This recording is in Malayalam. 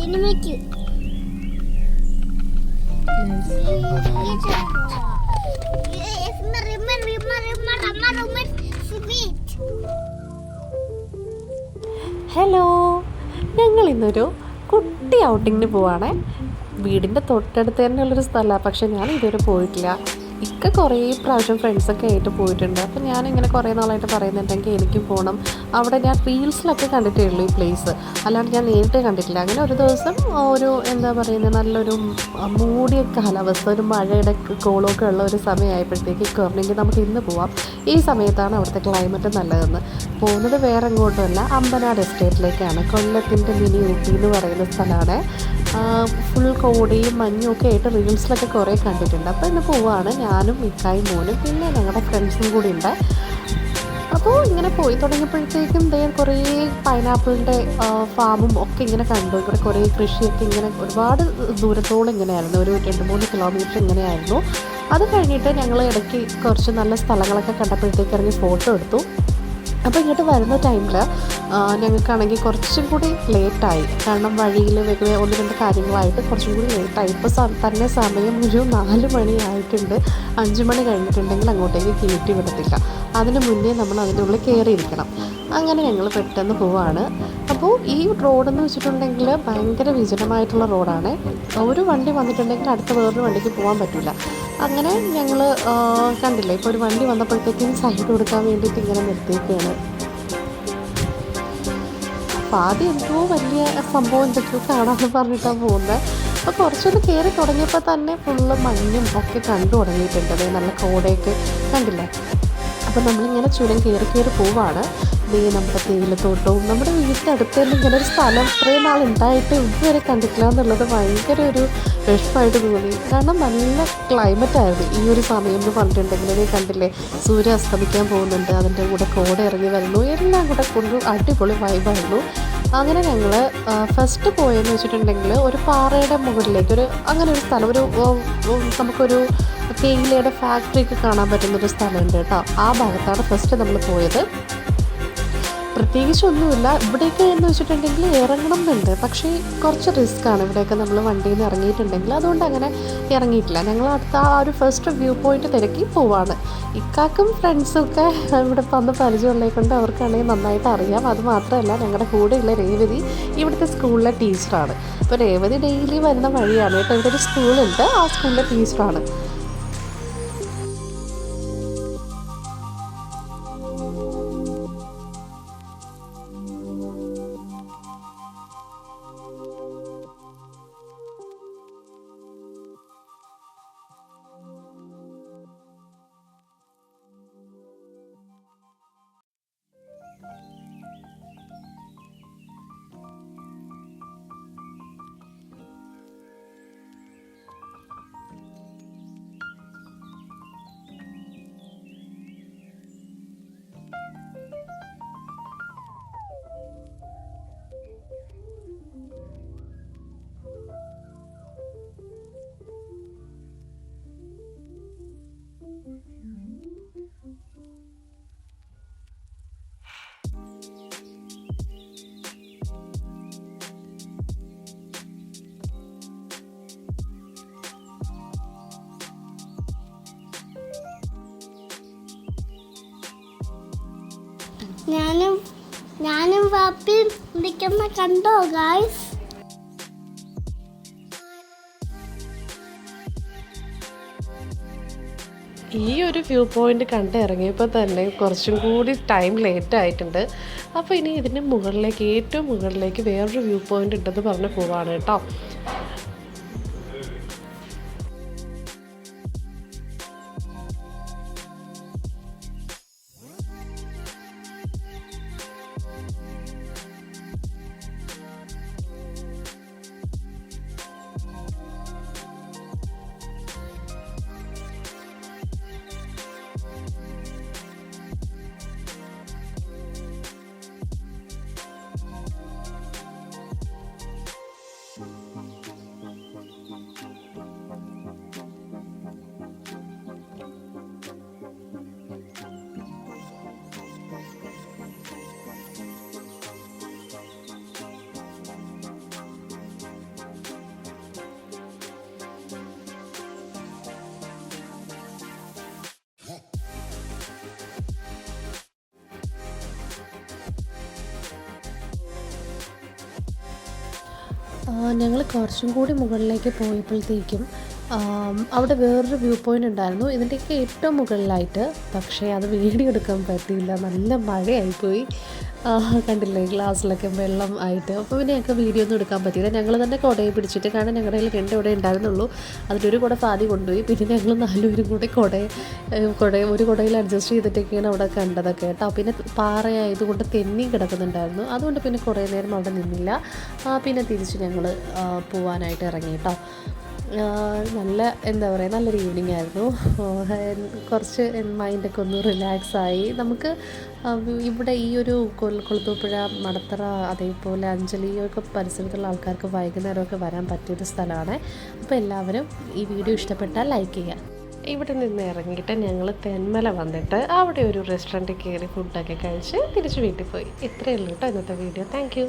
ഹലോ, ഞങ്ങൾ ഇന്നൊരു കുട്ടി ഔട്ടിങ്ങിന് പോവാണേ. വീടിൻ്റെ തൊട്ടടുത്ത് തന്നെയുള്ളൊരു സ്ഥലമാണ്, പക്ഷെ ഞാൻ ഇതുവരെ പോയിട്ടില്ല. ഇക്ക കുറേ പ്രാവശ്യം ഫ്രണ്ട്സൊക്കെ ആയിട്ട് പോയിട്ടുണ്ട്. അപ്പോൾ ഞാനിങ്ങനെ കുറേ നാളായിട്ട് പറയുന്നുണ്ടെങ്കിൽ എനിക്കും പോകണം. അവിടെ ഞാൻ റീൽസിലൊക്കെ കണ്ടിട്ടേ ഉള്ളൂ ഈ പ്ലേസ്, അല്ലാണ്ട് ഞാൻ നേരിട്ട് കണ്ടിട്ടില്ല. അങ്ങനെ ഒരു ദിവസം ഒരു എന്താ പറയുന്നത്, നല്ലൊരു മൂടിയ കാലാവസ്ഥ, ഒരു മഴയുടെ കോളമൊക്കെ ഉള്ള ഒരു സമയമായപ്പോഴത്തേക്ക് കുറഞ്ഞെങ്കിൽ നമുക്ക് ഇന്ന് പോവാം. ഈ സമയത്താണ് അവിടുത്തെ ക്ലൈമറ്റ് നല്ലതെന്ന്. പോകുന്നത് വേറെ എങ്ങോട്ടുമല്ല, അമ്പനാട് എസ്റ്റേറ്റിലേക്കാണ്. കൊല്ലത്തിൻ്റെ മിനി ഊട്ടി എന്ന് പറയുന്ന സ്ഥലമാണ്. ഫുൾ കോടയും മഞ്ഞും ഒക്കെ ആയിട്ട് റീൽസിലൊക്കെ കുറേ കണ്ടിട്ടുണ്ട്. അപ്പോൾ ഇന്ന് പോവാണ് ഞാനും ഇക്കായും മോനും, പിന്നെ ഞങ്ങളുടെ ഫ്രണ്ട്സും കൂടി ഉണ്ട്. അപ്പോൾ ഇങ്ങനെ പോയി തുടങ്ങിയപ്പോഴത്തേക്കും കുറേ പൈനാപ്പിളിൻ്റെ ഫാമും ഒക്കെ ഇങ്ങനെ കണ്ടു. ഇവിടെ കുറേ കൃഷിയൊക്കെ ഇങ്ങനെ ഒരുപാട് ദൂരത്തോളം ഇങ്ങനെയായിരുന്നു, ഒരു 2-3 കിലോമീറ്റർ ഇങ്ങനെയായിരുന്നു. അത് കഴിഞ്ഞിട്ട് ഞങ്ങൾ ഇടയ്ക്ക് കുറച്ച് നല്ല സ്ഥലങ്ങളൊക്കെ കണ്ടപ്പോഴത്തേക്ക് ഇറങ്ങി ഫോട്ടോ എടുത്തു. അപ്പോൾ ഇങ്ങോട്ട് വരുന്ന ടൈമിൽ ഞങ്ങൾക്കാണെങ്കിൽ കുറച്ചും കൂടി ലേറ്റായി. കാരണം വഴിയിൽ ഒന്ന് രണ്ട് കാര്യങ്ങളായിട്ട് കുറച്ചും കൂടി ലേറ്റായി. ഇപ്പോൾ തന്നെ സമയം ഒരു 4 മണി ആയിട്ടുണ്ട്. 5 മണി കഴിഞ്ഞിട്ടുണ്ടെങ്കിൽ അങ്ങോട്ടേക്ക് കയറ്റി വിടത്തില്ല. അതിന് മുന്നേ നമ്മൾ അതിനുള്ളിൽ കയറിയിരിക്കണം. അങ്ങനെ ഞങ്ങൾ പെട്ടെന്ന് പോവാണ്. അപ്പോൾ ഈ റോഡെന്ന് വെച്ചിട്ടുണ്ടെങ്കിൽ ഭയങ്കര വിജനമായിട്ടുള്ള റോഡാണ്. ഒരു വണ്ടി വന്നിട്ടുണ്ടെങ്കിൽ അടുത്ത വേറൊരു വണ്ടിക്ക് പോകാൻ പറ്റില്ല. അങ്ങനെ ഞങ്ങൾ കണ്ടില്ലേ, ഇപ്പോൾ ഒരു വണ്ടി വന്നപ്പോഴത്തേക്കും സൈഡ് കൊടുക്കാൻ വേണ്ടിയിട്ട് ഇങ്ങനെ നിർത്തിയേക്കാണ്. അപ്പോൾ ആദ്യം എന്തോ വലിയ സംഭവം എന്തൊക്കെയോ കാണാമെന്ന് പറഞ്ഞിട്ടാണ് പോകുന്നത്. അപ്പോൾ കുറച്ചൊന്ന് കയറി തുടങ്ങിയപ്പോൾ തന്നെ ഫുള്ള് മഞ്ഞും ഒക്കെ കണ്ടു തുടങ്ങിയിട്ടുണ്ട്. നല്ല കോടയൊക്കെ കണ്ടില്ലേ. അപ്പോൾ നമ്മളിങ്ങനെ ചുരം കയറി പോവാണ്. നമ്മുടെ തേയിലത്തോട്ടവും നമ്മുടെ വീട്ടിനടുത്ത് തന്നെ ഇങ്ങനെ ഒരു സ്ഥലം ഇത്രയും നാൾ ഉണ്ടായിട്ട് ഇതുവരെ കണ്ടിട്ടില്ല എന്നുള്ളത് ഭയങ്കര ഒരു വിഷമമായിട്ട് തോന്നി. കാരണം നല്ല ക്ലൈമറ്റായിരുന്നു ഈ ഒരു സമയം എന്ന് പറഞ്ഞിട്ടുണ്ടെങ്കിൽ. കണ്ടില്ലേ, സൂര്യ അസ്തമിക്കാൻ പോകുന്നുണ്ട്, അതിൻ്റെ കൂടെ കോട ഇറങ്ങി വരുന്നു, എല്ലാം കൂടെ കൊണ്ട് അടിപൊളി വൈബായിരുന്നു. അങ്ങനെ ഞങ്ങൾ ഫസ്റ്റ് പോയെന്ന് വെച്ചിട്ടുണ്ടെങ്കിൽ ഒരു പാറയുടെ മുകളിലേക്ക് അങ്ങനെ ഒരു സ്ഥലം, നമുക്കൊരു തേയിലയുടെ ഫാക്ടറിയൊക്കെ കാണാൻ പറ്റുന്നൊരു സ്ഥലമുണ്ട് കേട്ടോ. ആ ഭാഗത്താണ് ഫസ്റ്റ് നമ്മൾ പോയത്. പ്രത്യേകിച്ചൊന്നുമില്ല ഇവിടെയൊക്കെ എന്ന് വെച്ചിട്ടുണ്ടെങ്കിൽ ഇറങ്ങണം എന്നുണ്ട്, പക്ഷേ കുറച്ച് റിസ്ക്കാണ് ഇവിടെയൊക്കെ നമ്മൾ വണ്ടിയിൽ നിന്ന് ഇറങ്ങിയിട്ടുണ്ടെങ്കിൽ. അതുകൊണ്ട് അങ്ങനെ ഇറങ്ങിയിട്ടില്ല. ഞങ്ങൾ അടുത്ത ആ ഒരു ഫസ്റ്റ് വ്യൂ പോയിന്റ് തിരക്കി പോവാണ്. ഇക്കാക്കും ഫ്രണ്ട്സൊക്കെ ഇവിടെ വന്ന് പരിചയമുള്ളതുകൊണ്ട് അവർക്കാണെങ്കിൽ നന്നായിട്ട് അറിയാം. അത് മാത്രമല്ല, ഞങ്ങളുടെ കൂടെയുള്ള രേവതി ഇവിടുത്തെ സ്കൂളിലെ ടീച്ചറാണ്. അപ്പോൾ രേവതി ഡെയിലി വരുന്ന വഴിയാണ് കേട്ടോ. ഇവിടെ ഒരു സ്കൂളുണ്ട്, ആ സ്കൂളിലെ ടീച്ചറാണ്. ഞാനും വാപ്പിയും നിൽക്കുന്ന കണ്ടോ ഗായ്സ്? ഈ ഒരു വ്യൂ പോയിന്റ് കണ്ട് ഇറങ്ങിയപ്പോൾ തന്നെ കുറച്ചും കൂടി ടൈം ലേറ്റ് ആയിട്ടുണ്ട്. അപ്പോൾ ഇനി ഇതിൻ്റെ മുകളിലേക്ക്, ഏറ്റവും മുകളിലേക്ക് വേറൊരു വ്യൂ പോയിന്റ് ഉണ്ടെന്ന് പറഞ്ഞ് പോവാണ് കേട്ടോ. ഞങ്ങൾ കുറച്ചും കൂടി മുകളിലേക്ക് പോയപ്പോഴത്തേക്കും അവിടെ വേറൊരു വ്യൂ പോയിൻ്റ് ഉണ്ടായിരുന്നു ഇതിൻ്റെയൊക്കെ ഏറ്റവും മുകളിലായിട്ട്. പക്ഷേ അത് വീഡിയോ എടുക്കാൻ പറ്റിയില്ല, നല്ല മഴയായിപ്പോയി. കണ്ടില്ലേ ഗ്ലാസ്സിലൊക്കെ വെള്ളം ആയിട്ട്. അപ്പോൾ പിന്നെ ഞങ്ങൾക്ക് വീഡിയോ ഒന്നും എടുക്കാൻ പറ്റിയില്ല. ഞങ്ങൾ തന്നെ കുടയെ പിടിച്ചിട്ട്, കാരണം ഞങ്ങളുടെ കയ്യിൽ 2 കുടയേ ഉണ്ടായിരുന്നുള്ളൂ. അതിലൊരു കുട പാതി കൊണ്ടുപോയി. പിന്നെ ഞങ്ങൾ 4 പേരും കൂടി ഒരു കുടയിൽ അഡ്ജസ്റ്റ് ചെയ്തിട്ടൊക്കെയാണ് അവിടെ കണ്ടതൊക്കെ കേട്ടോ. പിന്നെ പാറയായതുകൊണ്ട് തെന്നി കിടക്കുന്നുണ്ടായിരുന്നു. അതുകൊണ്ട് പിന്നെ കുറേ നേരം അവിടെ നിന്നില്ല. പിന്നെ തിരിച്ച് ഞങ്ങൾ പോവാനായിട്ട് ഇറങ്ങി കേട്ടോ. നല്ല എന്താ പറയുക, നല്ലൊരു ഈവനിങ് ആയിരുന്നു. കുറച്ച് മൈൻഡൊക്കെ ഒന്ന് റിലാക്സായി. നമുക്ക് ഇവിടെ ഈ ഒരു കൊളുത്തൂപ്പുഴ, മടത്തറ, അതേപോലെ അഞ്ചലിയൊക്കെ പരിസരത്തുള്ള ആൾക്കാർക്ക് വൈകുന്നേരമൊക്കെ വരാൻ പറ്റിയൊരു സ്ഥലമാണ്. അപ്പോൾ എല്ലാവരും ഈ വീഡിയോ ഇഷ്ടപ്പെട്ടാൽ ലൈക്ക് ചെയ്യുക. ഇവിടെ നിന്ന് ഇറങ്ങിയിട്ട് ഞങ്ങൾ തെന്മല വന്നിട്ട് അവിടെ ഒരു റെസ്റ്റോറൻറ്റിൽ കയറി ഫുഡൊക്കെ കഴിച്ച് തിരിച്ച് വീട്ടിൽ പോയി. ഇത്രയേ ഉള്ളൂ കേട്ടോ ഇന്നത്തെ വീഡിയോ. താങ്ക്